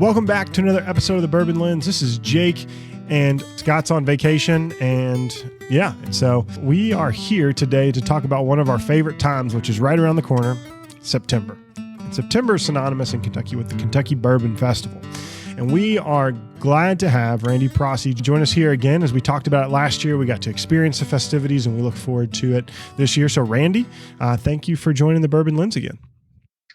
Welcome back to another episode of the Bourbon Lens. This is Jake, and Scott's on vacation, and so we are here today to talk about one of our favorite times, which is right around the corner, September. And September is synonymous in Kentucky with the Kentucky Bourbon Festival. And we are glad to have Randy Prasse join us here again. As we talked about it last year, we got to experience the festivities, and we look forward to it this year. So Randy, thank you for joining the Bourbon Lens again.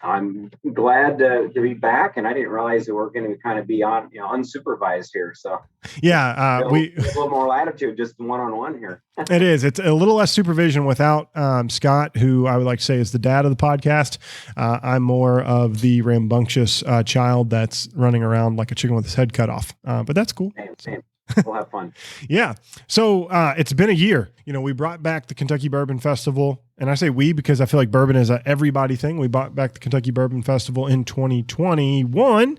I'm glad to be back, and I didn't realize that we're going to kind of be on, unsupervised here. So yeah, we a little more latitude, just one-on-one here. It is. It's a little less supervision without Scott, who I would like to say is the dad of the podcast. I'm more of the rambunctious child that's running around like a chicken with his head cut off. But that's cool. Same. We'll have fun. Yeah. So it's been a year. We brought back the Kentucky Bourbon Festival. And I say we because I feel like bourbon is a everybody thing. We brought back the Kentucky Bourbon Festival in 2021.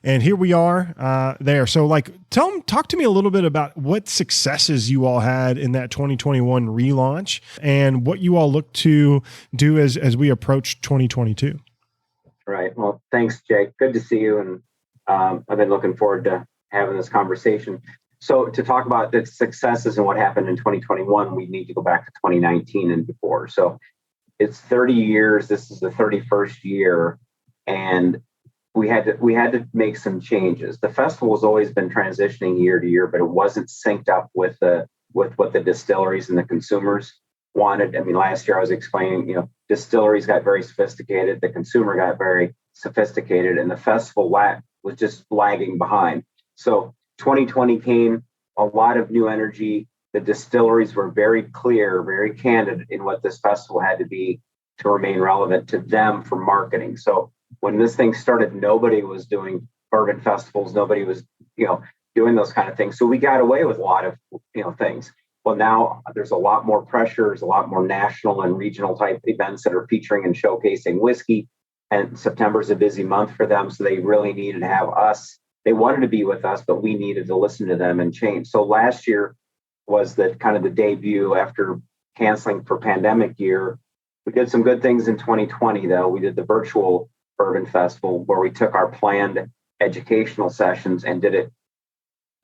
And here we are there. So talk to me a little bit about what successes you all had in that 2021 relaunch and what you all look to do as we approach 2022. Right. Well, thanks, Jake. Good to see you. And I've been looking forward to having this conversation. So to talk about the successes and what happened in 2021, we need to go back to 2019 and before. So it's 30 years. This is the 31st year. And we had to make some changes. The festival has always been transitioning year to year, but it wasn't synced up with what the distilleries and the consumers wanted. I mean, last year I was explaining, distilleries got very sophisticated, the consumer got very sophisticated, and the festival was just lagging behind. So 2020 came, a lot of new energy. The distilleries were very clear, very candid in what this festival had to be to remain relevant to them for marketing. So when this thing started, nobody was doing bourbon festivals. Nobody was, doing those kind of things. So we got away with a lot of, things. Well, now there's a lot more pressure. There's a lot more national and regional type events that are featuring and showcasing whiskey. And September's a busy month for them. So they really needed to have us. They wanted to be with us, but we needed to listen to them and change. So last year was the kind of the debut after canceling for pandemic year. We did some good things in 2020, though. We did the virtual Bourbon Festival where we took our planned educational sessions and did it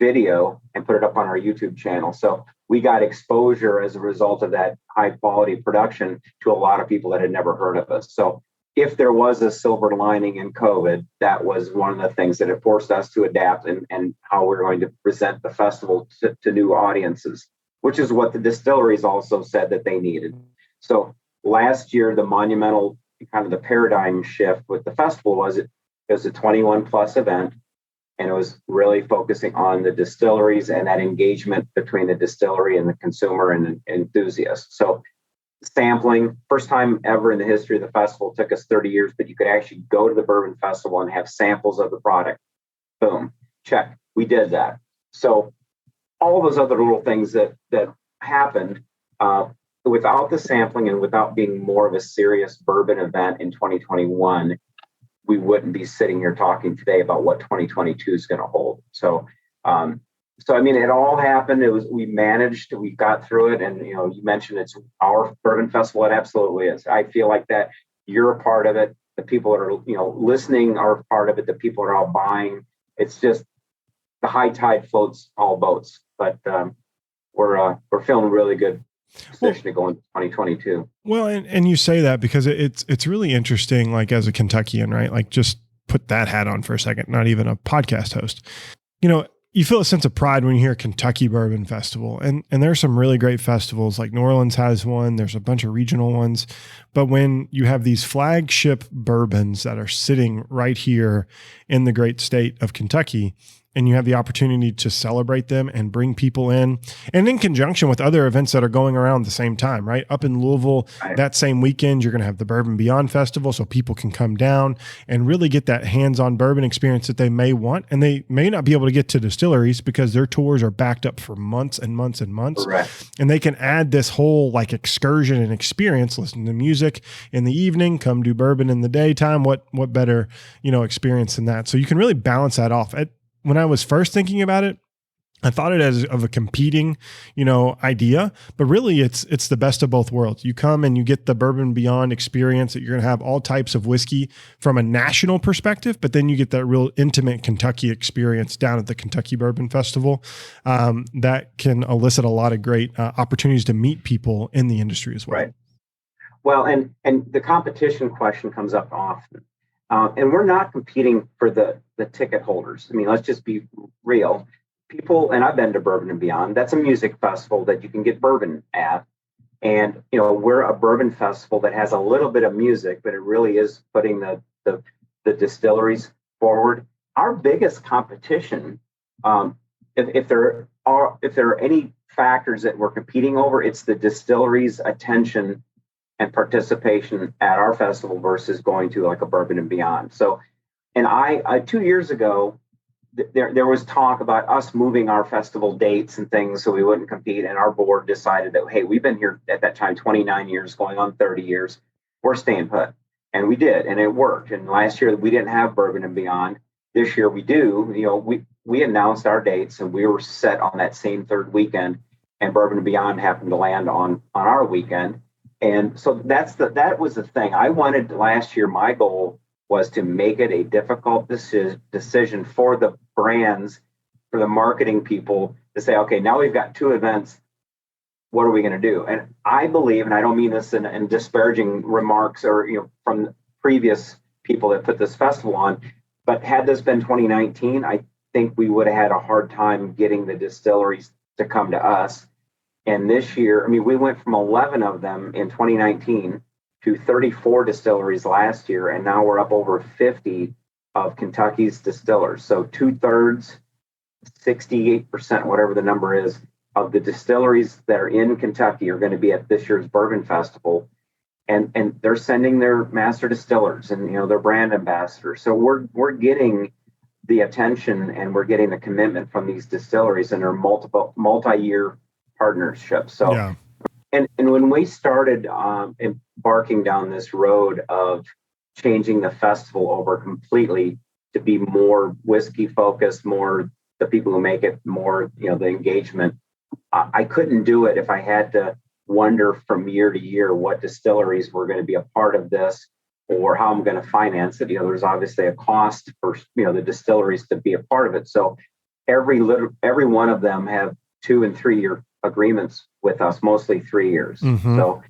video and put it up on our YouTube channel. So we got exposure as a result of that high quality production to a lot of people that had never heard of us. So if there was a silver lining in COVID, that was one of the things that it forced us to adapt and how we're going to present the festival to new audiences, which is what the distilleries also said that they needed. So last year, the monumental kind of the paradigm shift with the festival was it was a 21 plus event, and it was really focusing on the distilleries and that engagement between the distillery and the consumer and enthusiast. So sampling, first time ever in the history of the festival, took us 30 years, but you could actually go to the Bourbon Festival and have samples of the product. Boom, check. We did that. So all those other little things that happened without the sampling and without being more of a serious bourbon event in 2021, we wouldn't be sitting here talking today about what 2022 is going to hold. So I mean, it all happened. We managed, we got through it. And, you mentioned it's our bourbon festival. It absolutely is. I feel like that you're a part of it. The people that are, listening are part of it. The people that are all buying. It's just the high tide floats all boats. But we're feeling really good position to go into 2022. Well, and you say that because it's really interesting, like as a Kentuckian, right? Like just put that hat on for a second, not even a podcast host. You feel a sense of pride when you hear Kentucky Bourbon Festival. And there are some really great festivals, like New Orleans has one. There's a bunch of regional ones. But when you have these flagship bourbons that are sitting right here in the great state of Kentucky, and you have the opportunity to celebrate them and bring people in, and in conjunction with other events that are going around at the same time, right? Up in Louisville, that same weekend, you're going to have the Bourbon Beyond Festival, so people can come down and really get that hands-on bourbon experience that they may want, and they may not be able to get to distilleries because their tours are backed up for months and months and months. Correct. And they can add this whole excursion and experience, listen to music in the evening, come do bourbon in the daytime. What better, experience than that? So you can really balance that off. When I was first thinking about it, I thought it as of a competing, idea, but really it's the best of both worlds. You come and you get the Bourbon Beyond experience that you're going to have all types of whiskey from a national perspective, but then you get that real intimate Kentucky experience down at the Kentucky Bourbon Festival that can elicit a lot of great opportunities to meet people in the industry as well. Right. Well, and the competition question comes up often. And we're not competing for the ticket holders. I mean, let's just be real. People, and I've been to Bourbon and Beyond, that's a music festival that you can get bourbon at. And, we're a bourbon festival that has a little bit of music, but it really is putting the distilleries forward. Our biggest competition, if there are any factors that we're competing over, it's the distilleries' attention and participation at our festival versus going to like a Bourbon and Beyond. So, and I 2 years ago, there was talk about us moving our festival dates and things so we wouldn't compete. And our board decided that, hey, we've been here at that time 29 years, going on 30 years. We're staying put. And we did, and it worked. And last year we didn't have Bourbon and Beyond. This year we do. We announced our dates and we were set on that same third weekend. And Bourbon and Beyond happened to land on our weekend. And so that was the thing. I wanted last year, my goal was to make it a difficult decision for the brands, for the marketing people to say, okay, now we've got two events. What are we going to do? And I believe, and I don't mean this in disparaging remarks or, from the previous people that put this festival on, but had this been 2019, I think we would have had a hard time getting the distilleries to come to us. And this year, we went from 11 of them in 2019 to 34 distilleries last year, and now we're up over 50 of Kentucky's distillers. So 2/3, 68%, whatever the number is, of the distilleries that are in Kentucky are going to be at this year's Bourbon Festival. And they're sending their master distillers and their brand ambassadors. So we're getting the attention and we're getting the commitment from these distilleries and their multi-year partnerships. So yeah. And when we started embarking down this road of changing the festival over completely to be more whiskey focused, more the people who make it, more, the engagement, I couldn't do it if I had to wonder from year to year what distilleries were going to be a part of this or how I'm going to finance it. There's obviously a cost for, the distilleries to be a part of it. So every one of them have 2 and 3 year agreements with us, mostly 3 years. Mm-hmm. So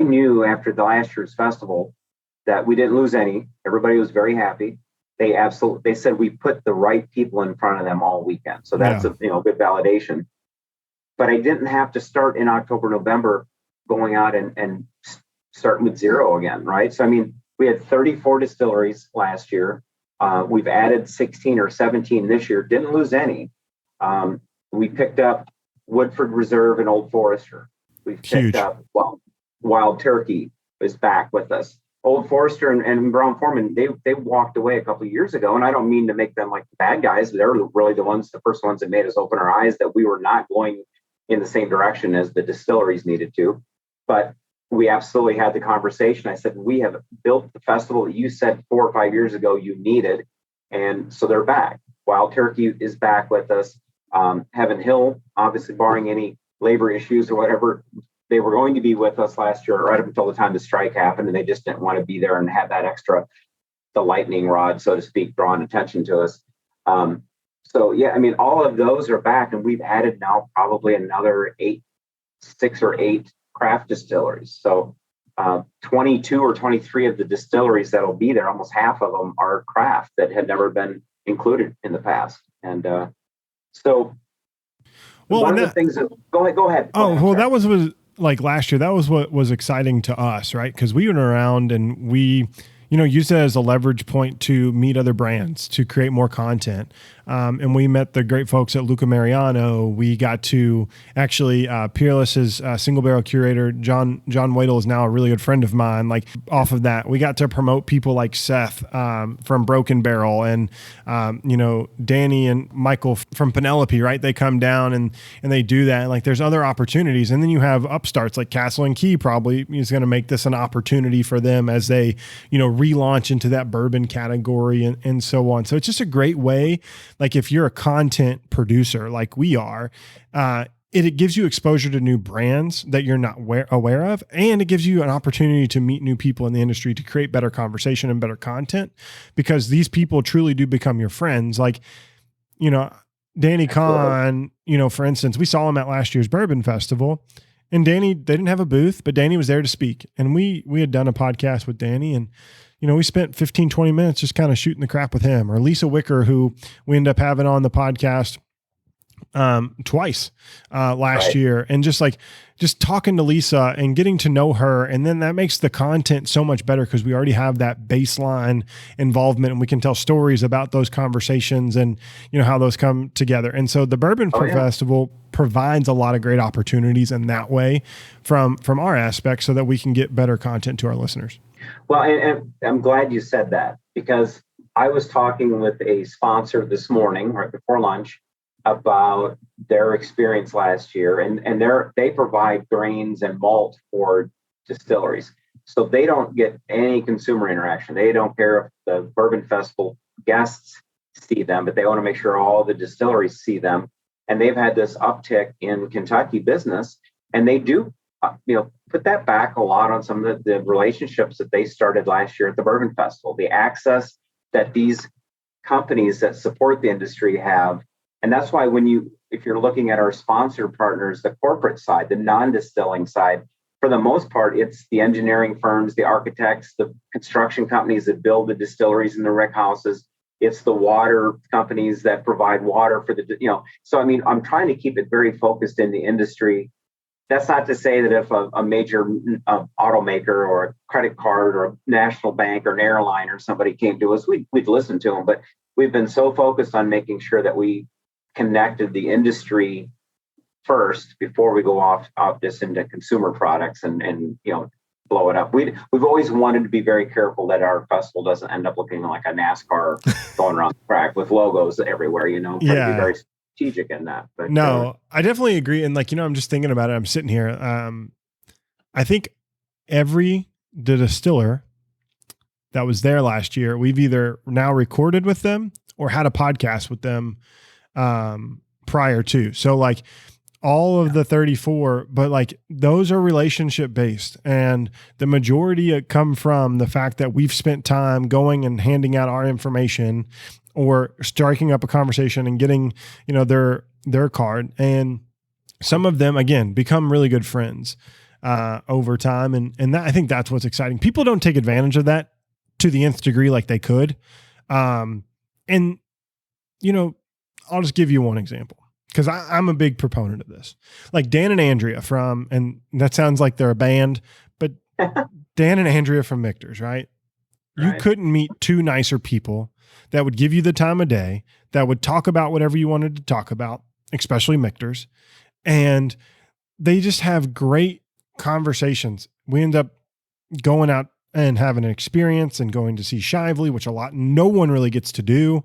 I knew after the last year's festival that we didn't lose any. Everybody was very happy. They said we put the right people in front of them all weekend. So that's a good validation. But I didn't have to start in October, November going out and starting with zero again, right? So we had 34 distilleries last year. We've added 16 or 17 this year. Didn't lose any. We picked up Woodford Reserve and Old Forester. We've picked up Wild Turkey is back with us. Old Forester and Brown-Forman, they walked away a couple of years ago, and I don't mean to make them like the bad guys. They're really the first ones that made us open our eyes that we were not going in the same direction as the distilleries needed to. But we absolutely had the conversation. I said, we have built the festival that you said 4 or 5 years ago you needed, and so they're back. Wild Turkey is back with us. Heaven Hill, obviously barring any labor issues or whatever, they were going to be with us last year right up until the time the strike happened, and they just didn't want to be there and have that extra, the lightning rod, so to speak, drawing attention to us. So yeah, all of those are back, and we've added now probably another 6 or 8 craft distilleries. So 22 or 23 of the distilleries that'll be there, almost half of them are craft that had never been included in the past. And so one of the things that go ahead. That was like last year. That was what was exciting to us, right? Because we went around and we, used it as a leverage point to meet other brands, to create more content. And we met the great folks at Luca Mariano. We got to actually, Peerless's single barrel curator, John Waddle, is now a really good friend of mine. Like off of that, we got to promote people like Sept from Broken Barrel and, Danny and Michael from Penelope, right? They come down and they do that. And like there's other opportunities. And then you have upstarts like Castle and Key probably is going to make this an opportunity for them as they, relaunch into that bourbon category and so on. So it's just a great way like if you're a content producer like we are, it gives you exposure to new brands that you're not aware of. And it gives you an opportunity to meet new people in the industry to create better conversation and better content, because these people truly do become your friends. Like, Danny Kahn, for instance, we saw him at last year's Bourbon Festival, and Danny, they didn't have a booth, but Danny was there to speak. And we had done a podcast with Danny, and, we spent 15, 20 minutes just kind of shooting the crap with him. Or Lisa Wicker, who we ended up having on the podcast twice last year, and just talking to Lisa and getting to know her. And then that makes the content so much better, because we already have that baseline involvement, and we can tell stories about those conversations and, how those come together. And so the Bourbon Festival provides a lot of great opportunities in that way from our aspect, so that we can get better content to our listeners. Well, and I'm glad you said that, because I was talking with a sponsor this morning, right before lunch, about their experience last year, and they provide grains and malt for distilleries. So they don't get any consumer interaction. They don't care if the Bourbon Festival guests see them, but they want to make sure all the distilleries see them. And they've had this uptick in Kentucky business, and they do, put that back a lot on some of the relationships that they started last year at the Bourbon Festival, the access that these companies that support the industry have. And that's why if you're looking at our sponsor partners, the corporate side, the non-distilling side, for the most part, it's the engineering firms, the architects, the construction companies that build the distilleries and the rick houses. It's the water companies that provide water for So, I'm trying to keep it very focused in the industry. That's not to say that if a major automaker or a credit card or a national bank or an airline or somebody came to us, we'd listen to them. But we've been so focused on making sure that we connected the industry first before we go off this into consumer products and blow it up. We've always wanted to be very careful that our festival doesn't end up looking like a NASCAR going around the track with logos everywhere. Trying to be very strategic in that. But I definitely agree. And I'm just thinking about it. I'm sitting here. I think the distiller that was there last year, we've either now recorded with them or had a podcast with them prior to. So all of the 34, but those are relationship based, and the majority come from the fact that we've spent time going and handing out our information or striking up a conversation and getting, their card. And some of them, again, become really good friends over time. And that, I think that's what's exciting. People don't take advantage of that to the nth degree like they could. And, I'll just give you one example, because I'm a big proponent of this. Like Dan and Andrea and that sounds like they're a band, but Dan and Andrea from Michter's, right? You couldn't meet two nicer people that would give you the time of day, that would talk about whatever you wanted to talk about, especially Michter's. And they just have great conversations. We end up going out and having an experience and going to see Shively, which no one really gets to do.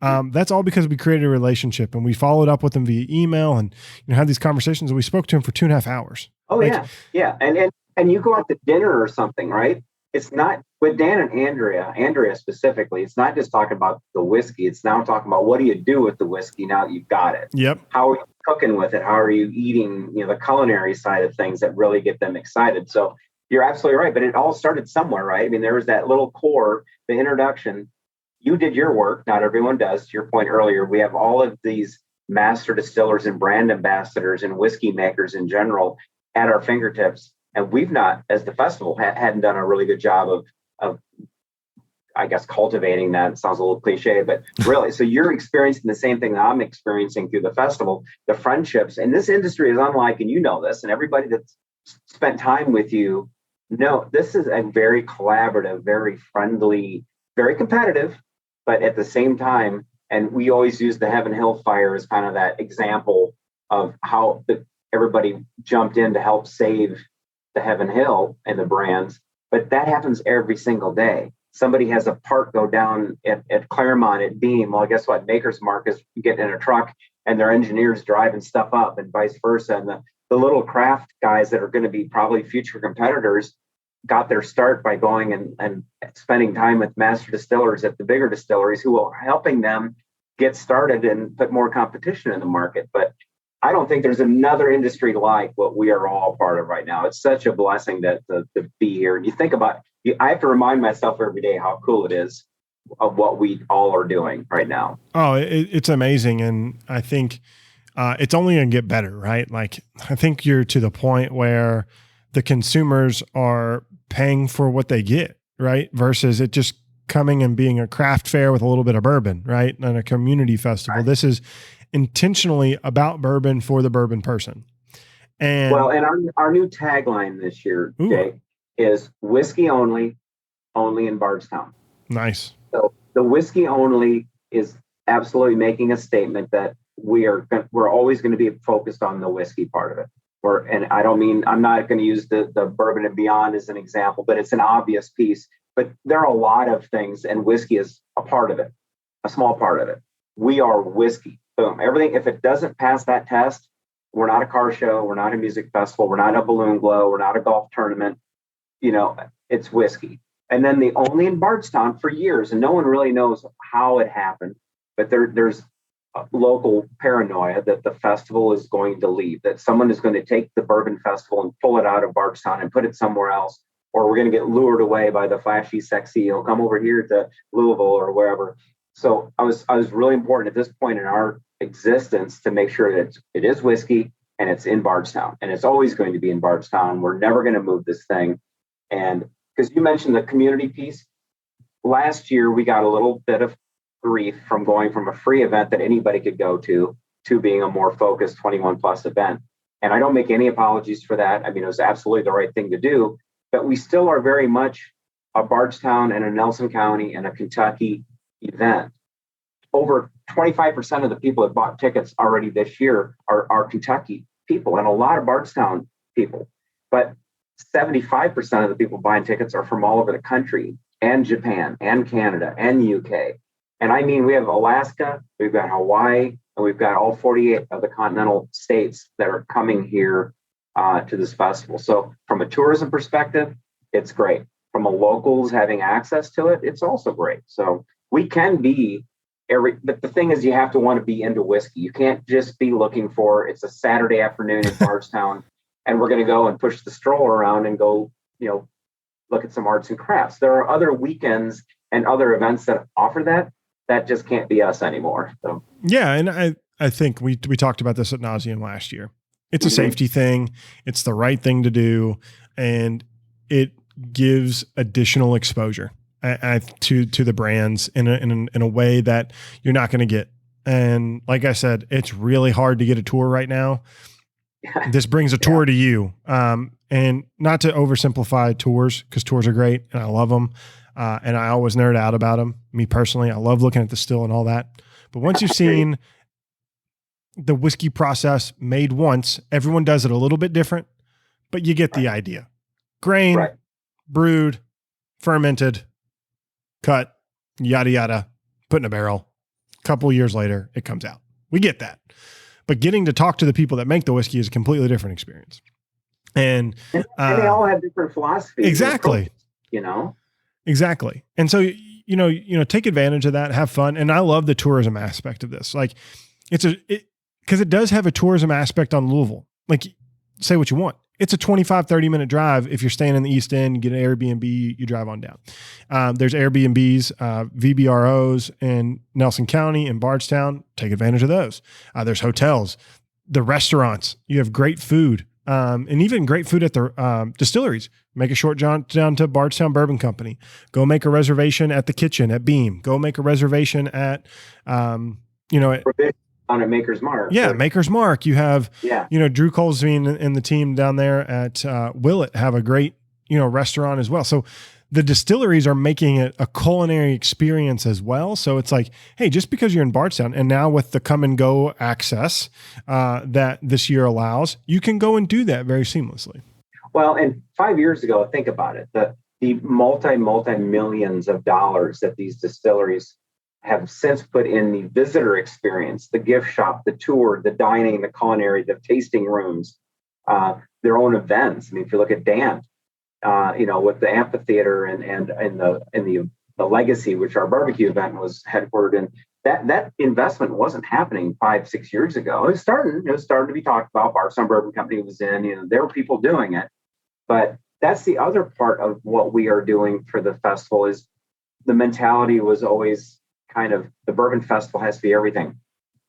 That's all because we created a relationship, and we followed up with them via email and had these conversations, and we spoke to him for 2.5 hours. Oh, yeah. And you go out to dinner or something, right? It's not with Dan and Andrea specifically. It's not just talking about the whiskey. It's now talking about what do you do with the whiskey now that you've got it? Yep. How are you cooking with it? How are you eating, the culinary side of things that really get them excited. So you're absolutely right. But it all started somewhere, right? There was that little core, the introduction. You did your work. Not everyone does. To your point earlier, we have all of these master distillers and brand ambassadors and whiskey makers in general at our fingertips. And we've not, as the festival, hadn't done a really good job of, I guess, cultivating that. It sounds a little cliche, but really, so you're experiencing the same thing that I'm experiencing through the festival, the friendships. And this industry is unlike, and this, and everybody that's spent time with you, this is a very collaborative, very friendly, very competitive, but at the same time, and we always use the Heaven Hill fire as kind of that example of how everybody jumped in to help save the Heaven Hill and the brands, but that happens every single day. Somebody has a part go down at Claremont at Beam. Well, guess what? Maker's Mark is getting in a truck and their engineers driving stuff up, and vice versa. And the little craft guys that are going to be probably future competitors got their start by going and spending time with master distillers at the bigger distilleries who are helping them get started and put more competition in the market. But I don't think there's another industry like what we are all part of right now. It's such a blessing to be here. And you think about, I have to remind myself every day how cool it is of what we all are doing right now. Oh, it's amazing. And I think it's only going to get better, right? Like, I think you're to the point where the consumers are paying for what they get, right? Versus it just coming and being a craft fair with a little bit of bourbon, right? And a community festival. Right. This is intentionally about bourbon for the bourbon person. And our new tagline this year, Jake, is whiskey only in Bardstown. Nice. So the whiskey only is absolutely making a statement that we're always going to be focused on the whiskey part of it. I'm not going to use the bourbon and beyond as an example, but it's an obvious piece. But there are a lot of things, and whiskey is a part of it, a small part of it. We are whiskey. Boom. Everything, if it doesn't pass that test, we're not a car show, we're not a music festival, we're not a balloon glow, we're not a golf tournament. It's whiskey. And then the only in Bardstown for years, and no one really knows how it happened, but there's local paranoia that the festival is going to leave, that someone is going to take the bourbon festival and pull it out of Bardstown and put it somewhere else, or we're going to get lured away by the flashy, sexy, come over here to Louisville or wherever. So I was really important at this point in our existence to make sure that it is whiskey and it's in Bardstown, and it's always going to be in Bardstown. We're never going to move this thing. And because you mentioned the community piece, last year we got a little bit of grief from going from a free event that anybody could go to being a more focused 21 plus event. And I don't make any apologies for that. I mean, it was absolutely the right thing to do, but we still are very much a Bardstown and a Nelson County and a Kentucky event. Over 25% of the people that bought tickets already this year are Kentucky people and a lot of Bardstown people. But 75% of the people buying tickets are from all over the country and Japan and Canada and UK. And I mean, we have Alaska, we've got Hawaii, and we've got all 48 of the continental states that are coming here to this festival. So from a tourism perspective, it's great. From a locals having access to it, it's also great. So we can be but the thing is, you have to want to be into whiskey. You can't just be looking for, it's a Saturday afternoon in Bardstown and we're going to go and push the stroller around and go, look at some arts and crafts. There are other weekends and other events that offer that. That just can't be us anymore. So yeah, and I think we talked about this ad nauseum last year. It's a safety thing. It's the right thing to do, and it gives additional exposure to the brands in a way that you're not going to get. And like I said, it's really hard to get a tour right now. This brings a tour to you. And not to oversimplify tours, because tours are great and I love them. And I always nerd out about them. Me personally, I love looking at the still and all that. But once you've seen the whiskey process made once, everyone does it a little bit different, but you get the idea. Grain, brewed, fermented, cut, yada, yada, put in a barrel. A couple of years later, it comes out. We get that. But getting to talk to the people that make the whiskey is a completely different experience. And they all have different philosophies. Exactly. Exactly. And so, take advantage of that, have fun. And I love the tourism aspect of this. Like because it does have a tourism aspect on Louisville. Like, say what you want. It's a 25, 30-minute drive. If you're staying in the East End, you get an Airbnb, you drive on down. There's Airbnbs, VBROs in Nelson County and Bardstown. Take advantage of those. There's hotels, the restaurants. You have great food, and even great food at the distilleries. Make a short jaunt down to Bardstown Bourbon Company. Go make a reservation at the kitchen at Beam. Go make a reservation at, on a Maker's Mark. Yeah, Maker's Mark. You have, Drew Colesveen and the team down there at Willett have a great, restaurant as well. So the distilleries are making it a culinary experience as well. So it's like, hey, just because you're in Bardstown, and now with the come and go access that this year allows, you can go and do that very seamlessly. Well, and 5 years ago, think about it, the multi-millions of dollars that these distilleries have since put in the visitor experience, the gift shop, the tour, the dining, the culinary, the tasting rooms, their own events. I mean, if you look at Dant, with the amphitheater and the Legacy, which our barbecue event was headquartered in, that investment wasn't happening 5-6 years ago. It was starting to be talked about. Bardstown Bourbon Company was in, there were people doing it. But that's the other part of what we are doing for the festival is the mentality was always kind of the Bourbon Festival has to be everything.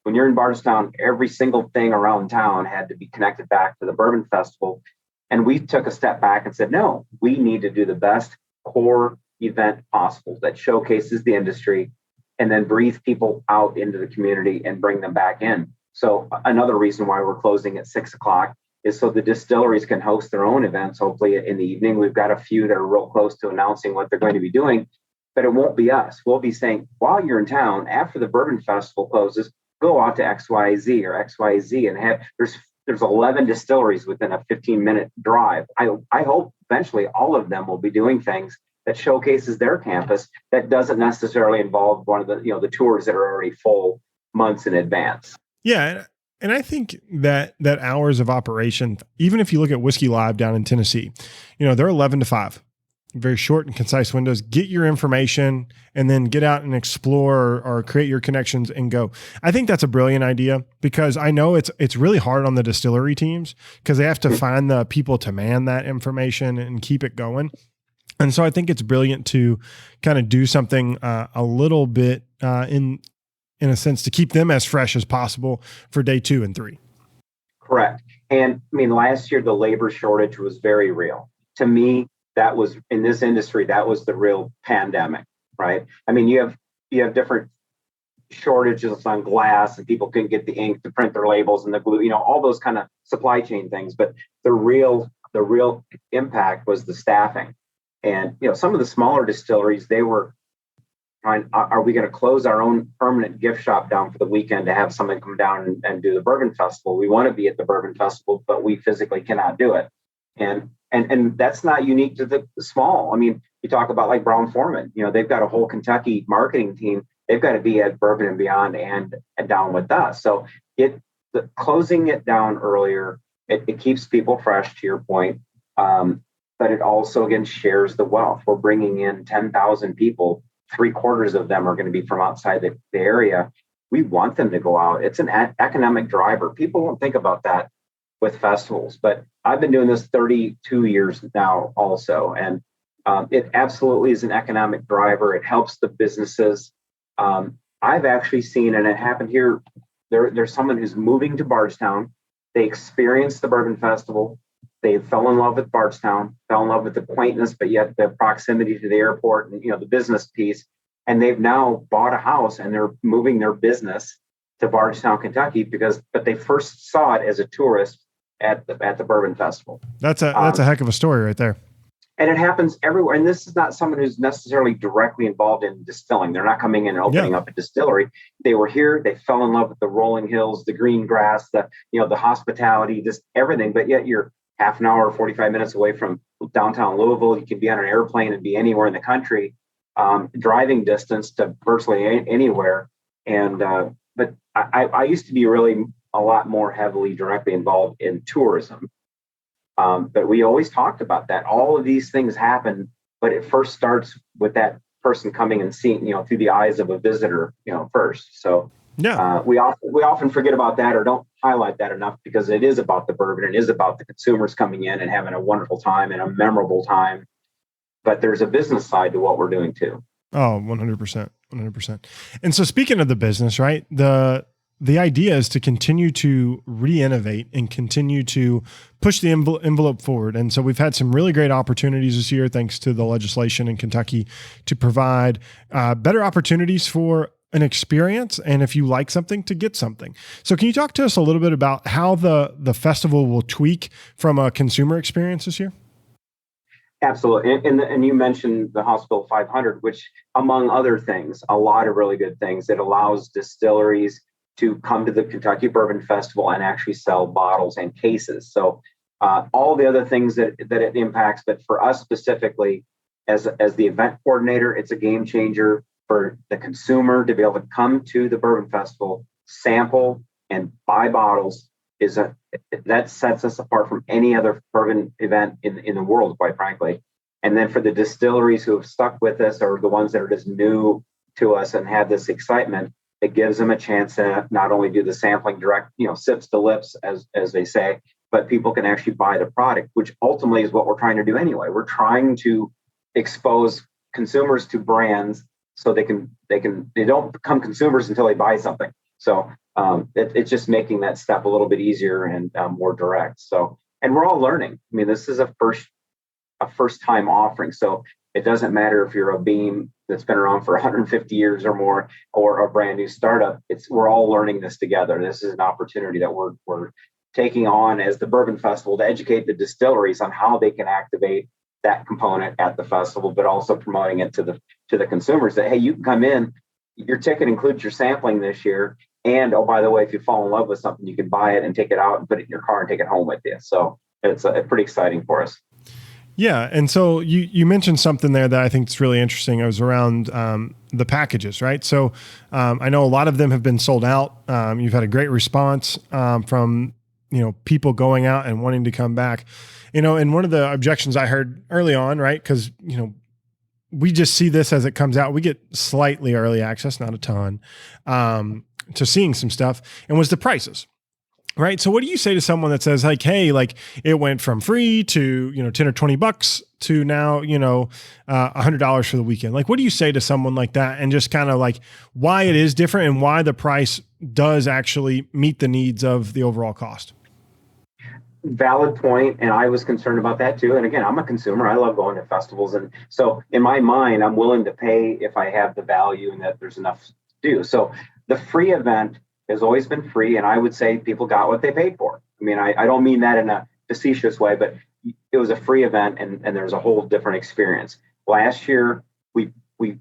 When you're in Bardstown, every single thing around town had to be connected back to the Bourbon Festival. And we took a step back and said, no, we need to do the best core event possible that showcases the industry and then breathe people out into the community and bring them back in. So another reason why we're closing at 6:00 is so the distilleries can host their own events, hopefully in the evening. We've got a few that are real close to announcing what they're going to be doing, but it won't be us. We'll be saying, while you're in town, after the Bourbon Festival closes, go out to XYZ or XYZ and have, there's 11 distilleries within a 15-minute drive. I hope eventually all of them will be doing things that showcases their campus that doesn't necessarily involve one of the tours that are already full months in advance. Yeah. And I think that hours of operation, even if you look at Whiskey Live down in Tennessee, they're 11 to 5, very short and concise windows. Get your information and then get out and explore or create your connections and go. I think that's a brilliant idea because I know it's really hard on the distillery teams because they have to find the people to man that information and keep it going. And so I think it's brilliant to kind of do something a little bit in a sense to keep them as fresh as possible for day 2 and 3. Correct. And I mean, last year, the labor shortage was very real. To me, that was in this industry, that was the real pandemic, right? I mean, you have different shortages on glass and people couldn't get the ink to print their labels and the glue, all those kind of supply chain things. But the real impact was the staffing. And, some of the smaller distilleries, they were trying, are we going to close our own permanent gift shop down for the weekend to have someone come down and do the Bourbon Festival? We want to be at the Bourbon Festival, but we physically cannot do it. And that's not unique to the small. I mean, you talk about like Brown-Forman, they've got a whole Kentucky marketing team. They've got to be at Bourbon and Beyond and down with us. So closing it down earlier, it keeps people fresh, to your point. But it also, again, shares the wealth. We're bringing in 10,000 people. 3/4 of them are going to be from outside the area. We want them to go out. It's an economic driver. People don't think about that with festivals, but I've been doing this 32 years now also. And it absolutely is an economic driver. It helps the businesses. I've actually seen, and it happened here, there's someone who's moving to Bardstown. They experienced the Bourbon Festival. They fell in love with Bardstown, fell in love with the quaintness, but yet the proximity to the airport and the business piece. And they've now bought a house and they're moving their business to Bardstown, Kentucky, but they first saw it as a tourist at the Bourbon Festival. That's a heck of a story right there. And it happens everywhere. And this is not someone who's necessarily directly involved in distilling. They're not coming in and opening up a distillery. They were here. They fell in love with the rolling hills, the green grass, the hospitality, just everything. But yet you're half an hour, 45 minutes away from downtown Louisville. You can be on an airplane and be anywhere in the country, driving distance to virtually anywhere. And but I used to be really a lot more heavily directly involved in tourism. But we always talked about that. All of these things happen, but it first starts with that person coming and seeing, through the eyes of a visitor, first. So we often forget about that or don't highlight that enough because it is about the bourbon. It is about the consumers coming in and having a wonderful time and a memorable time. But there's a business side to what we're doing too. Oh, 100%. 100%. And so speaking of the business, right, the idea is to continue to re-innovate and continue to push the envelope forward. And so we've had some really great opportunities this year, thanks to the legislation in Kentucky, to provide better opportunities for an experience. And if you like something, to get something. So can you talk to us a little bit about how the festival will tweak from a consumer experience this year? Absolutely. And you mentioned the House Bill 500, which, among other things, a lot of really good things, it allows distilleries to come to the Kentucky Bourbon Festival and actually sell bottles and cases. So all the other things that it impacts, but for us specifically, as the event coordinator, it's a game changer for the consumer to be able to come to the Bourbon Festival, sample and buy bottles. That sets us apart from any other bourbon event in the world, quite frankly. And then for the distilleries who have stuck with us or the ones that are just new to us and have this excitement, It gives them a chance to not only do the sampling direct, sips to lips, as they say, but people can actually buy the product, which ultimately is what we're trying to do anyway. We're trying to expose consumers to brands so they don't become consumers until they buy something. So it's just making that step a little bit easier and more direct. So, and we're all learning. I mean, this is a first time offering. So it doesn't matter if you're a beam that's been around for 150 years or more, or a brand new startup. We're all learning this together. This is an opportunity that we're taking on as the Bourbon Festival to educate the distilleries on how they can activate that component at the festival, but also promoting it to the consumers that, hey, you can come in, your ticket includes your sampling this year. And, oh, by the way, if you fall in love with something, you can buy it and take it out and put it in your car and take it home with you. So it's pretty exciting for us. Yeah. And so you mentioned something there that I think is really interesting. It was around the packages, right? So I know a lot of them have been sold out. You've had a great response from people going out and wanting to come back. And one of the objections I heard early on, right? Because, we just see this as it comes out. We get slightly early access, not a ton, to seeing some stuff, and was the prices. Right. So what do you say to someone that says like, hey, like it went from free to, $10 or $20 to now, $100 for the weekend? Like, what do you say to someone like that, and just kind of like why it is different and why the price does actually meet the needs of the overall cost? Valid point. And I was concerned about that too. And again, I'm a consumer. I love going to festivals. And so in my mind, I'm willing to pay if I have the value and that there's enough to do. So the free event has always been free. And I would say people got what they paid for. I mean, I don't mean that in a facetious way, but it was a free event and there's a whole different experience. Last year, we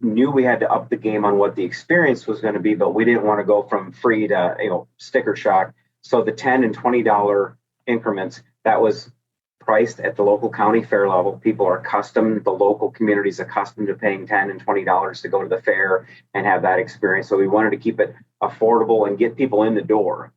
knew we had to up the game on what the experience was going to be, but we didn't want to go from free to, sticker shock. So the $10 and $20 increments, that was priced at the local county fair level. People are accustomed, the local community is accustomed to paying $10 and $20 to go to the fair and have that experience. So we wanted to keep it affordable and get people in the door.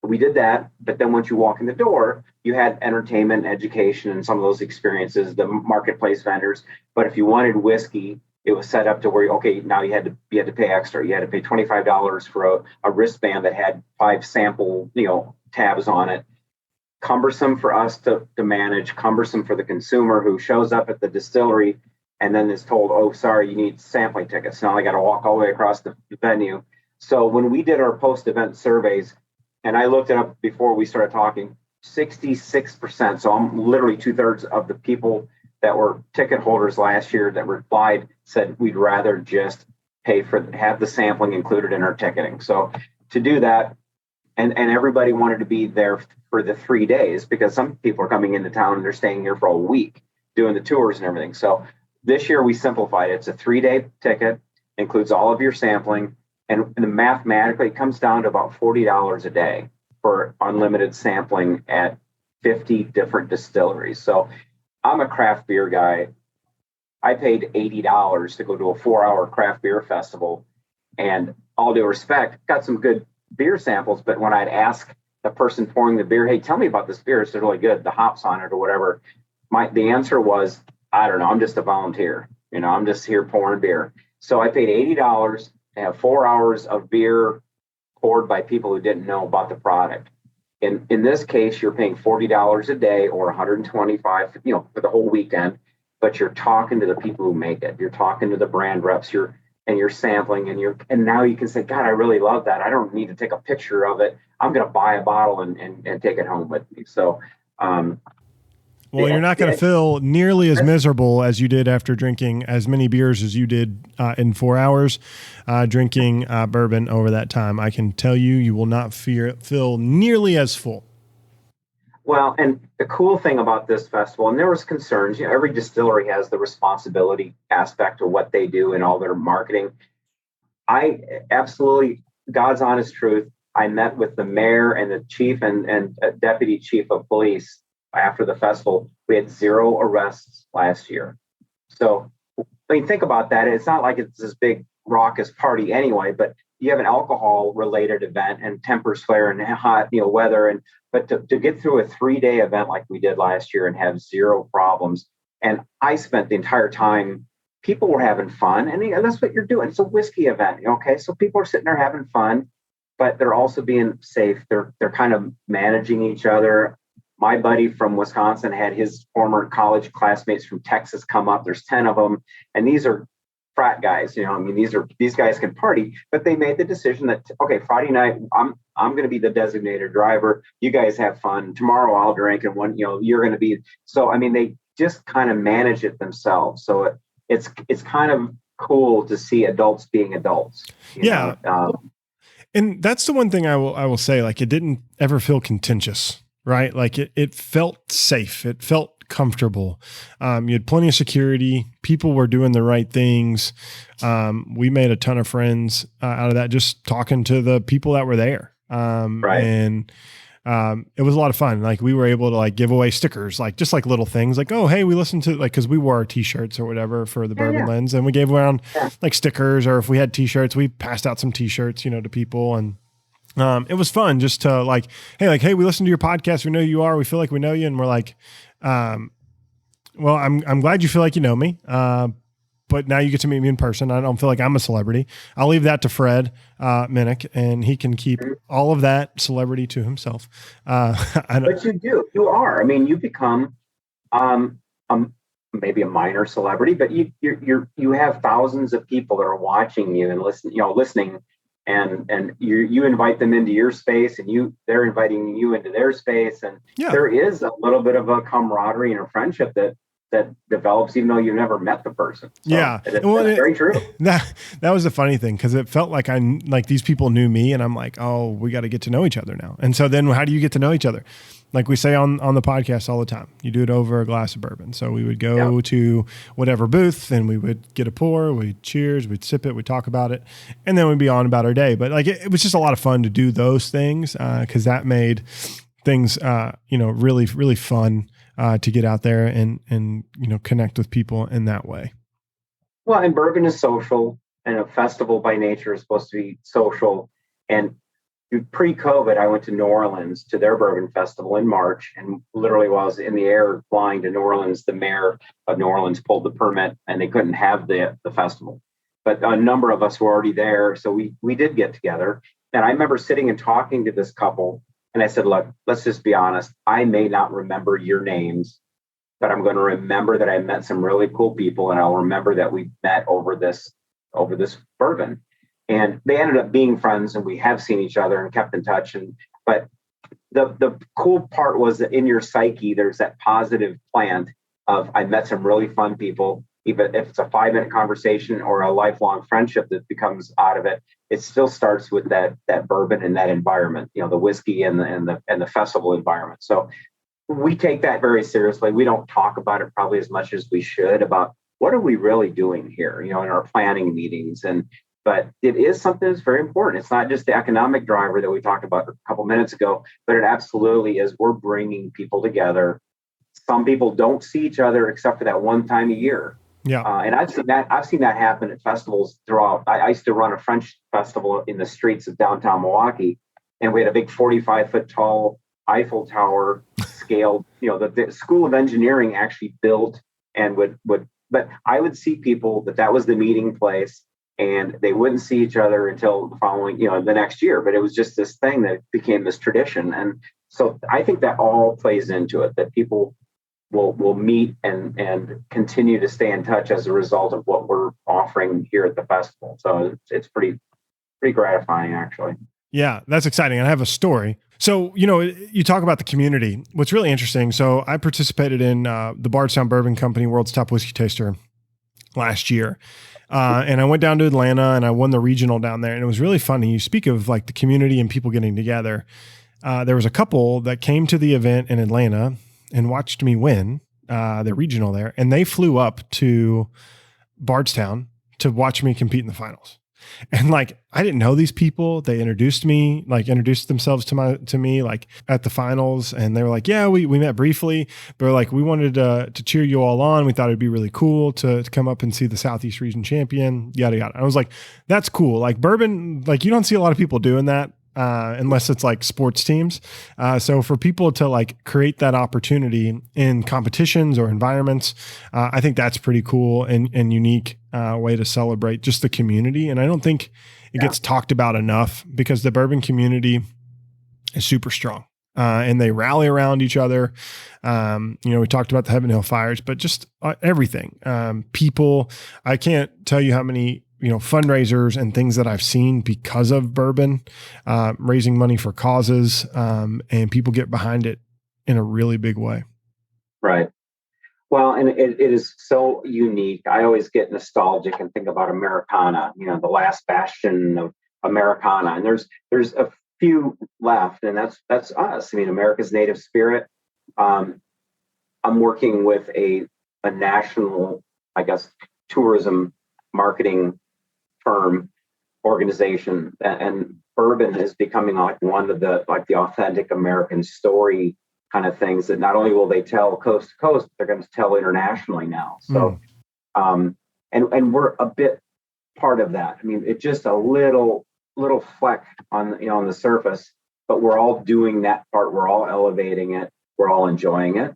We did that, but then once you walk in the door, you had entertainment, education, and some of those experiences, the marketplace vendors. But if you wanted whiskey, it was set up to where, okay, now you had to pay extra. You had to pay $25 for a wristband that had 5 sample, tabs on it. Cumbersome for us to manage, cumbersome for the consumer who shows up at the distillery and then is told, oh, sorry, you need sampling tickets. Now I got to walk all the way across the venue. So when we did our post-event surveys, and I looked it up before we started talking, 66%. So I'm literally 2/3 of the people that were ticket holders last year that replied said we'd rather just have the sampling included in our ticketing. So to do that, and everybody wanted to be there for the 3 days because some people are coming into town and they're staying here for a week doing the tours and everything. So this year we simplified it. It's a 3-day ticket, includes all of your sampling, and mathematically it comes down to about $40 a day for unlimited sampling at 50 different distilleries. So I'm a craft beer guy. I paid $80 to go to a 4-hour craft beer festival, and all due respect, got some good beer samples. But when I'd ask the person pouring the beer, hey, tell me about this beer, it's really good, the hops on it or whatever, the answer was, I don't know, I'm just a volunteer. I'm just here pouring beer. So I paid $80 to have 4 hours of beer poured by people who didn't know about the product. In this case, you're paying $40 a day or $125, for the whole weekend, but you're talking to the people who make it. You're talking to the brand reps, you're sampling, and now you can say, God, I really love that. I don't need to take a picture of it. I'm going to buy a bottle and take it home with me. So, you're not going to feel nearly as miserable as you did after drinking as many beers as you did in 4 hours drinking bourbon over that time. I can tell you will not feel nearly as full. Well, and the cool thing about this festival, and there was concerns, every distillery has the responsibility aspect of what they do and all their marketing. I absolutely, God's honest truth, I met with the mayor and the chief and deputy chief of police after the festival. We had 0 arrests last year. So, think about that. It's not like it's this big raucous party anyway, but you have an alcohol related event and tempers flare and hot, weather. But to get through a 3-day event like we did last year and have 0 problems. And I spent the entire time people were having fun, and that's what you're doing. It's a whiskey event, okay? So people are sitting there having fun, but they're also being safe. They're kind of managing each other. My buddy from Wisconsin had his former college classmates from Texas come up. There's 10 of them, and these are frat guys. I mean, these guys can party, but they made the decision that, okay, Friday night, I'm going to be the designated driver. You guys have fun. Tomorrow I'll drink, and you're going to be. So I mean, they just kind of manage it themselves. So it's kind of cool to see adults being adults. Yeah. And that's the one thing I will say, like, it didn't ever feel contentious, right? Like it felt safe. It felt comfortable. You had plenty of security. People were doing the right things. We made a ton of friends out of that, just talking to the people that were there. Right. And it was a lot of fun. Like, we were able to like give away stickers, like just like little things like, oh, hey, we listened to, like, cause we wore our t-shirts or whatever for the Bourbon Lens, and we gave around like stickers, or if we had t-shirts, we passed out some t-shirts, to people. And it was fun just to like, hey, we listened to your podcast. We know who you are. We feel like we know you. And we're like, well, I'm glad you feel like you know me. But now you get to meet me in person. I don't feel like I'm a celebrity. I'll leave that to Fred Minnick, and he can keep all of that celebrity to himself. But you are. I mean, you become maybe a minor celebrity, but you have thousands of people that are watching you and listening, and you invite them into your space, and they're inviting you into their space, and there is a little bit of a camaraderie and a friendship that develops even though you never met the person. So that's very true. That was the funny thing, because it felt like these people knew me, and I'm like, oh, we got to get to know each other now. And so then how do you get to know each other? Like we say on the podcast all the time, you do it over a glass of bourbon. So we would go to whatever booth, and we would get a pour, we'd cheers, we'd sip it, we'd talk about it, and then we'd be on about our day. But like it was just a lot of fun to do those things, because that made things really, really fun. To get out there and connect with people in that way. Well, and bourbon is social, and a festival by nature is supposed to be social. And pre-COVID, I went to New Orleans to their bourbon festival in March, and literally while I was in the air flying to New Orleans, the mayor of New Orleans pulled the permit, and they couldn't have the festival. But a number of us were already there, so we did get together. And I remember sitting and talking to this couple. And I said, look, let's just be honest. I may not remember your names, but I'm going to remember that I met some really cool people, and I'll remember that we met over this bourbon. And they ended up being friends, and we have seen each other and kept in touch. But the cool part was that in your psyche, there's that positive plant of I met some really fun people. Even if it's a 5-minute conversation or a lifelong friendship that becomes out of it, it still starts with that bourbon and that environment, the whiskey and the festival environment. So we take that very seriously. We don't talk about it probably as much as we should about what are we really doing here, in our planning meetings. But it is something that's very important. It's not just the economic driver that we talked about a couple minutes ago, but it absolutely is. We're bringing people together. Some people don't see each other except for that one time a year. Yeah. And I've seen that happen at festivals throughout. I used to run a French festival in the streets of downtown Milwaukee, and we had a big 45-foot tall Eiffel Tower scaled, the School of Engineering actually built and but I would see people that was the meeting place, and they wouldn't see each other until the following, the next year. But it was just this thing that became this tradition. And so I think that all plays into it, that people will meet and continue to stay in touch as a result of what we're offering here at the festival. So it's pretty gratifying, actually. Yeah, that's exciting. And I have a story. So, you talk about the community. What's really interesting. So I participated in the Bardstown Bourbon Company World's Top Whiskey Taster last year. And I went down to Atlanta, and I won the regional down there. And it was really funny. You speak of like the community and people getting together. There was a couple that came to the event in Atlanta and watched me win the regional there. And they flew up to Bardstown to watch me compete in the finals. And like, I didn't know these people. They introduced themselves to me like at the finals. And they were like, yeah, we met briefly, but like, we wanted to cheer you all on. We thought it'd be really cool to come up and see the Southeast region champion, yada, yada. I was like, that's cool. Like bourbon, like you don't see a lot of people doing that unless it's like sports teams. So for people to like create that opportunity in competitions or environments, I think that's pretty cool and unique way to celebrate just the community. And I don't think it gets talked about enough because the bourbon community is super strong. And they rally around each other. We talked about the Heaven Hill fires, but just everything. People, I can't tell you how many, fundraisers and things that I've seen because of bourbon, raising money for causes, and people get behind it in a really big way. Right. Well, and it is so unique. I always get nostalgic and think about Americana, the last bastion of Americana. And there's a few left, and that's us. I mean, America's native spirit. I'm working with a national, I guess, tourism marketing firm organization, and bourbon is becoming like one of the authentic American story kind of things that not only will they tell coast to coast, but they're going to tell internationally now. So, and we're a bit part of that. I mean, it's just a little fleck on the surface, but we're all doing that part. We're all elevating it. We're all enjoying it.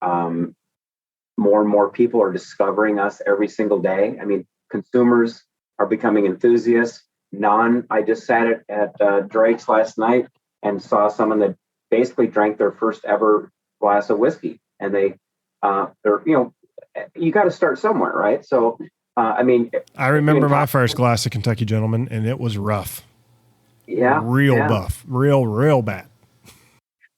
More and more people are discovering us every single day. I mean, consumers are becoming enthusiasts. I just sat at Drake's last night and saw someone that basically drank their first ever glass of whiskey, and they're you got to start somewhere, right? So. I remember my first glass of Kentucky Gentleman, and it was rough. Yeah. Buff. Real bad.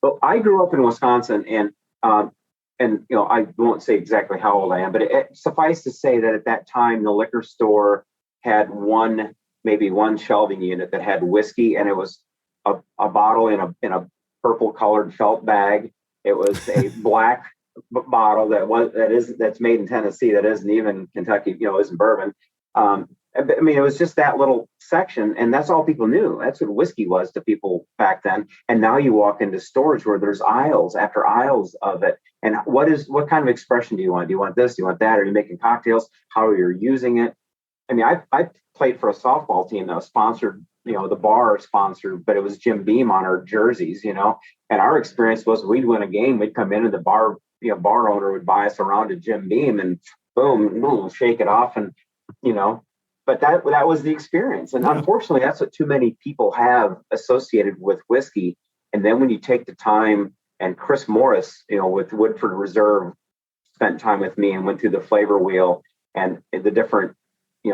Well, I grew up in Wisconsin, and I won't say exactly how old I am, but it suffice to say that at that time, the liquor store had maybe one shelving unit that had whiskey, and it was a bottle in a purple colored felt bag. It was a black bottle that's made in Tennessee, that isn't even Kentucky, isn't bourbon. It was just that little section, and that's all people knew. That's what whiskey was to people back then. And now you walk into stores where there's aisles after aisles of it. And what kind of expression do you want? Do you want this? Do you want that? Are you making cocktails? How are you using it? I mean, I played for a softball team that was sponsored. The bar sponsored, but it was Jim Beam on our jerseys. And our experience was we'd win a game, we'd come in, and the bar owner would buy us around to Jim Beam, and boom, shake it off, and but that was the experience. And unfortunately, that's what too many people have associated with whiskey. And then when you take the time, and Chris Morris, with Woodford Reserve, spent time with me and went through the flavor wheel and the different,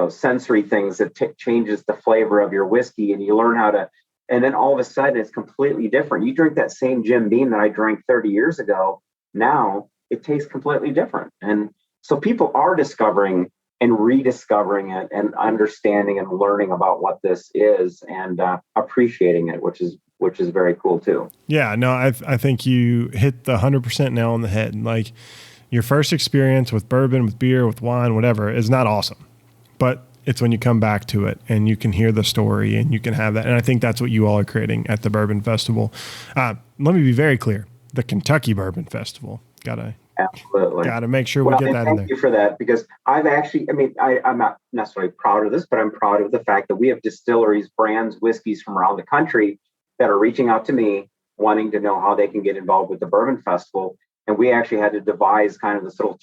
sensory things that changes the flavor of your whiskey, and you learn how to. And then all of a sudden, it's completely different. You drink that same Jim Beam that I drank 30 years ago. Now it tastes completely different. And so people are discovering and rediscovering it and understanding and learning about what this is, and appreciating it, which is very cool too. Yeah, no, I think you hit the 100% nail on the head. Like, your first experience with bourbon, with beer, with wine, whatever, is not awesome, but it's when you come back to it and you can hear the story and you can have that. And I think that's what you all are creating at the Bourbon Festival. Let me be very clear. The Kentucky Bourbon Festival. Absolutely. Got to make sure we get that in there. Thank you for that, because I've actually, I'm not necessarily proud of this, but I'm proud of the fact that we have distilleries, brands, whiskeys from around the country that are reaching out to me, wanting to know how they can get involved with the Bourbon Festival. And we actually had to devise kind of this little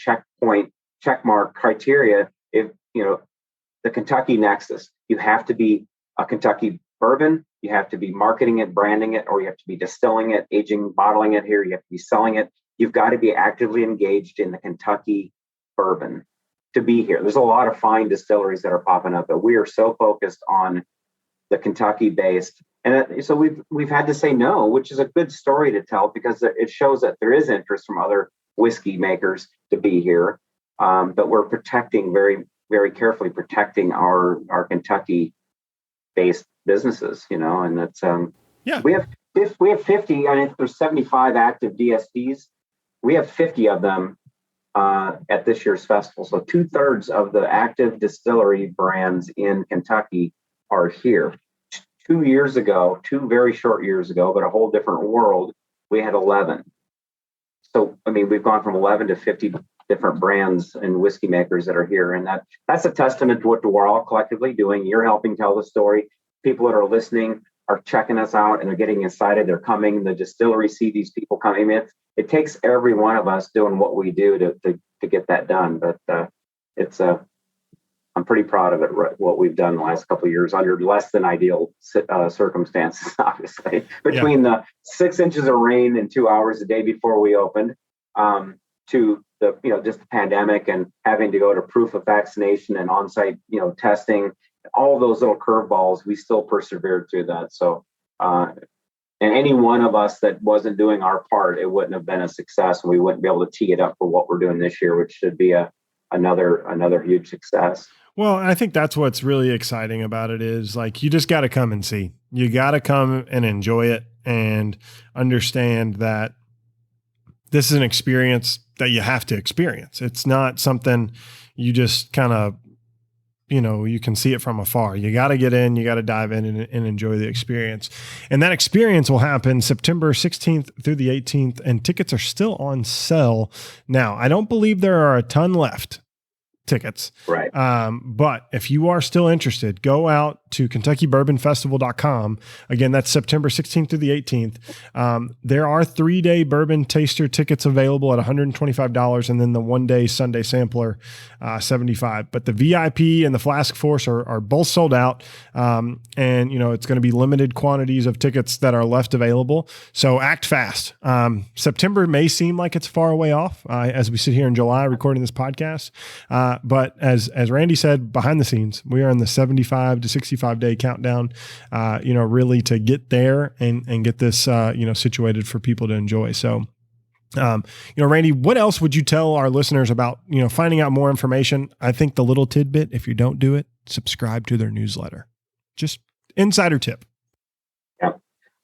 checkmark criteria. If, the Kentucky Nexus, you have to be a Kentucky bourbon, you have to be marketing it, branding it, or you have to be distilling it, aging, bottling it here, you have to be selling it. You've got to be actively engaged in the Kentucky bourbon to be here. There's a lot of fine distilleries that are popping up, but we are so focused on the Kentucky based. And so we've had to say no, which is a good story to tell, because it shows that there is interest from other whiskey makers to be here. But we're protecting very, very carefully protecting our Kentucky based businesses, and that's, we have 50, I mean, there's 75 active DSPs. We have 50 of them at this year's festival. So 2/3 of the active distillery brands in Kentucky are here. 2 years ago, 2 very short years ago, but a whole different world, we had 11. So, we've gone from 11 to 50 different brands and whiskey makers that are here. And that's a testament to what we're all collectively doing. You're helping tell the story. People that are listening are checking us out and they're getting excited. They're coming. The distillery see these people coming in. It takes every one of us doing what we do to get that done. But I'm pretty proud of it, what we've done the last couple of years under less than ideal circumstances, obviously. Between the 6 inches of rain and 2 hours a day before we opened, to just the pandemic and having to go to proof of vaccination and on-site, testing, all those little curveballs, we still persevered through that. So, and any one of us that wasn't doing our part, it wouldn't have been a success, and we wouldn't be able to tee it up for what we're doing this year, which should be another huge success. Well, I think that's what's really exciting about it is like, you just got to come and see. You got to come and enjoy it and understand that this is an experience that you have to experience. It's not something you just kind of, you can see it from afar. You got to get in, you got to dive in and enjoy the experience. And that experience will happen September 16th through the 18th, and tickets are still on sale now. I don't believe there are a ton left. Tickets. Right. But if you are still interested, go out to KentuckyBourbonFestival.com. Again, that's September 16th through the 18th. There are 3-day bourbon taster tickets available at $125, and then the 1-day Sunday sampler, $75. But the VIP and the Flask Force are both sold out. And it's going to be limited quantities of tickets that are left available. So act fast. September may seem like it's far away off as we sit here in July recording this podcast. But as Randy said, behind the scenes, we are in the 75 to 65 day countdown, really to get there and get this, situated for people to enjoy. So, Randy, what else would you tell our listeners about, finding out more information? I think the little tidbit, if you don't do it, subscribe to their newsletter. Just insider tip. Yeah.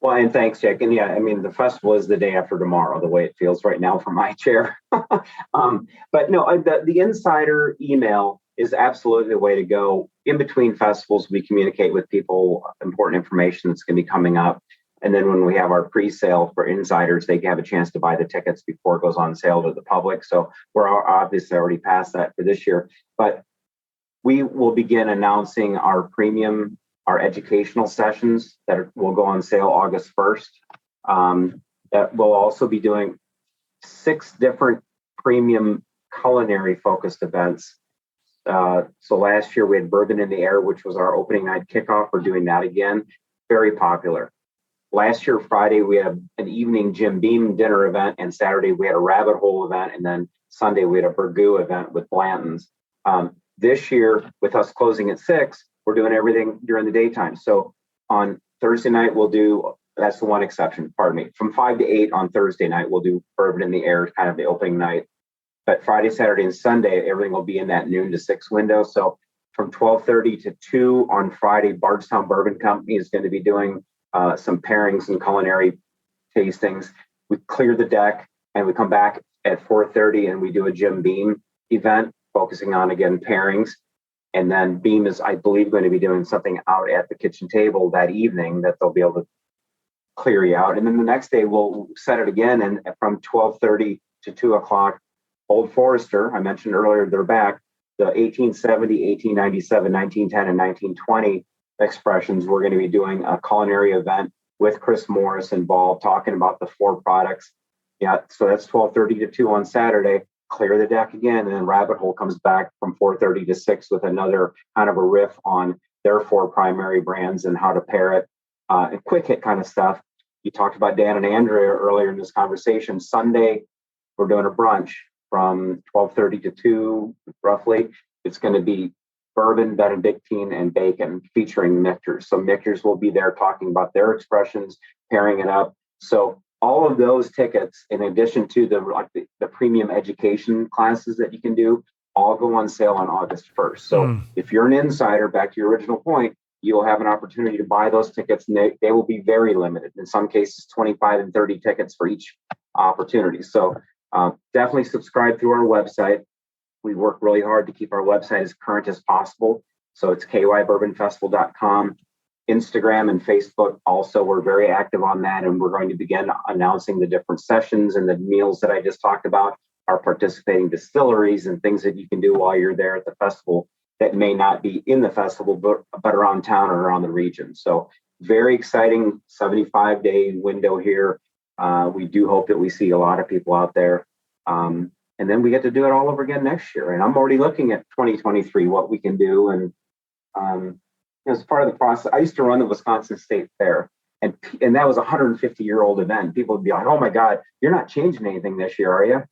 Well, and thanks, Jake. And the festival is the day after tomorrow, the way it feels right now from my chair. But no, the insider email is absolutely the way to go. In between festivals, we communicate with people important information that's going to be coming up. And then when we have our pre-sale for insiders, they have a chance to buy the tickets before it goes on sale to the public. So we're obviously already past that for this year. But we will begin announcing our educational sessions that will go on sale August 1st. That we'll also be doing 6 different premium culinary focused events. So last year we had Bourbon in the Air, which was our opening night kickoff. We're doing that again. Very popular. Last year, Friday, we had an evening Jim Beam dinner event, and Saturday we had a rabbit hole event, and then Sunday we had a Burgoo event with Blanton's. This year, with us closing at 6, we're doing everything during the daytime. So on Thursday night, that's the one exception, from 5 to 8 on Thursday night, we'll do Bourbon in the Air, kind of the opening night. But Friday, Saturday, and Sunday, everything will be in that noon to 6 window. So from 12:30 to 2 on Friday, Bardstown Bourbon Company is going to be doing some pairings and culinary tastings. We clear the deck and we come back at 4:30 and we do a Jim Beam event focusing on, again, pairings. And then Beam is, I believe, going to be doing something out at the kitchen table that evening that they'll be able to clear you out. And then the next day we'll set it again. And from 12:30 to 2 o'clock, Old Forester, I mentioned earlier, they're back. The 1870, 1897, 1910, and 1920 expressions, we're going to be doing a culinary event with Chris Morris involved, talking about the 4 products. Yeah, so that's 12:30 to 2 on Saturday. Clear the deck again, and then Rabbit Hole comes back from 4:30 to 6 with another kind of a riff on their 4 primary brands and how to pair it, and quick hit kind of stuff. You talked about Dan and Andrea earlier in this conversation. Sunday, we're doing a brunch from 12:30 to 2, roughly. It's going to be bourbon, Benedictine, and bacon featuring mixers. So mixers will be there talking about their expressions, pairing it up. So all of those tickets, in addition to the premium education classes that you can do, all go on sale on August 1st. So if you're an insider, back to your original point, you'll have an opportunity to buy those tickets, and they will be very limited. In some cases, 25 and 30 tickets for each opportunity. So definitely subscribe through our website. We work really hard to keep our website as current as possible. So it's kybourbonfestival.com. Instagram and Facebook also, we're very active on that, and we're going to begin announcing the different sessions and the meals that I just talked about, our participating distilleries and things that you can do while you're there at the festival that may not be in the festival, but around town or around the region. So very exciting 75-day window here. We do hope that we see a lot of people out there. And then we get to do it all over again next year. And I'm already looking at 2023, what we can do. And as part of the process, I used to run the Wisconsin State Fair, and that was a 150-year-old event. People would be like, "Oh my God, you're not changing anything this year, are you?"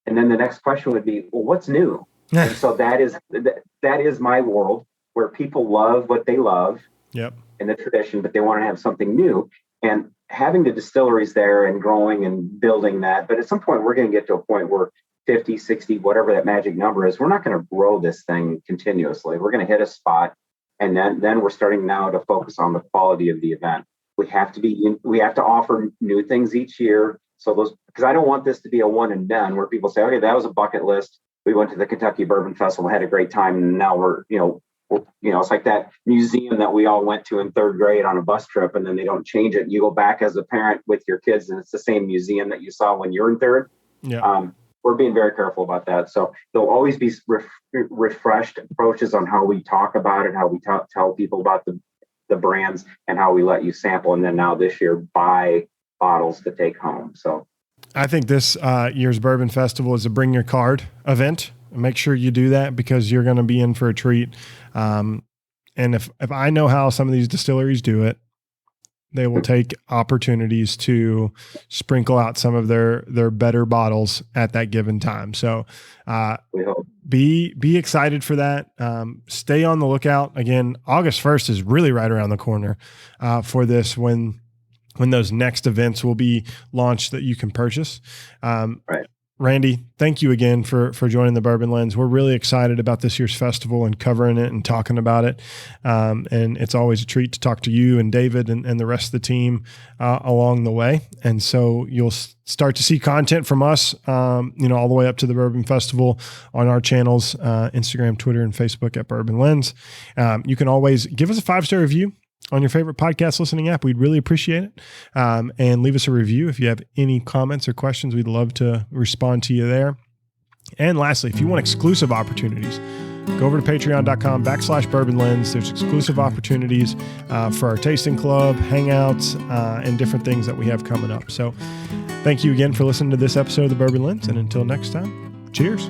And then the next question would be, "Well, what's new?" And so that is my world, where people love what they love, yep, in the tradition, but they want to have something new. And having the distilleries there and growing and building that. But at some point, we're going to get to a point where 50, 60, whatever that magic number is, we're not going to grow this thing continuously. We're going to hit a spot. And then we're starting now to focus on the quality of the event. We have to offer new things each year. So because I don't want this to be a one and done where people say, okay, that was a bucket list. We went to the Kentucky Bourbon Festival, had a great time. And now we're, it's like that museum that we all went to in third grade on a bus trip, and then they don't change it. You go back as a parent with your kids, and it's the same museum that you saw when you're in third. Yeah. We're being very careful about that. So there'll always be refreshed approaches on how we talk about it, how we tell people about the brands, and how we let you sample. And then now this year, buy bottles to take home. So I think this year's Bourbon Festival is a bring your card event. Make sure you do that, because you're going to be in for a treat. And if I know how some of these distilleries do it, they will take opportunities to sprinkle out some of their better bottles at that given time. So be excited for that. Stay on the lookout. Again, August 1st is really right around the corner for this, when those next events will be launched that you can purchase. Right. Randy, thank you again for joining the Bourbon Lens. We're really excited about this year's festival and covering it and talking about it. And it's always a treat to talk to you and David and the rest of the team along the way. And so you'll start to see content from us, all the way up to the Bourbon Festival on our channels, Instagram, Twitter, and Facebook at Bourbon Lens. You can always give us a 5-star review on your favorite podcast listening app. We'd really appreciate it. And leave us a review if you have any comments or questions. We'd love to respond to you there. And lastly, if you want exclusive opportunities, go over to patreon.com/Bourbon Lens. There's exclusive opportunities for our tasting club, hangouts, and different things that we have coming up. So thank you again for listening to this episode of the Bourbon Lens. And until next time, cheers.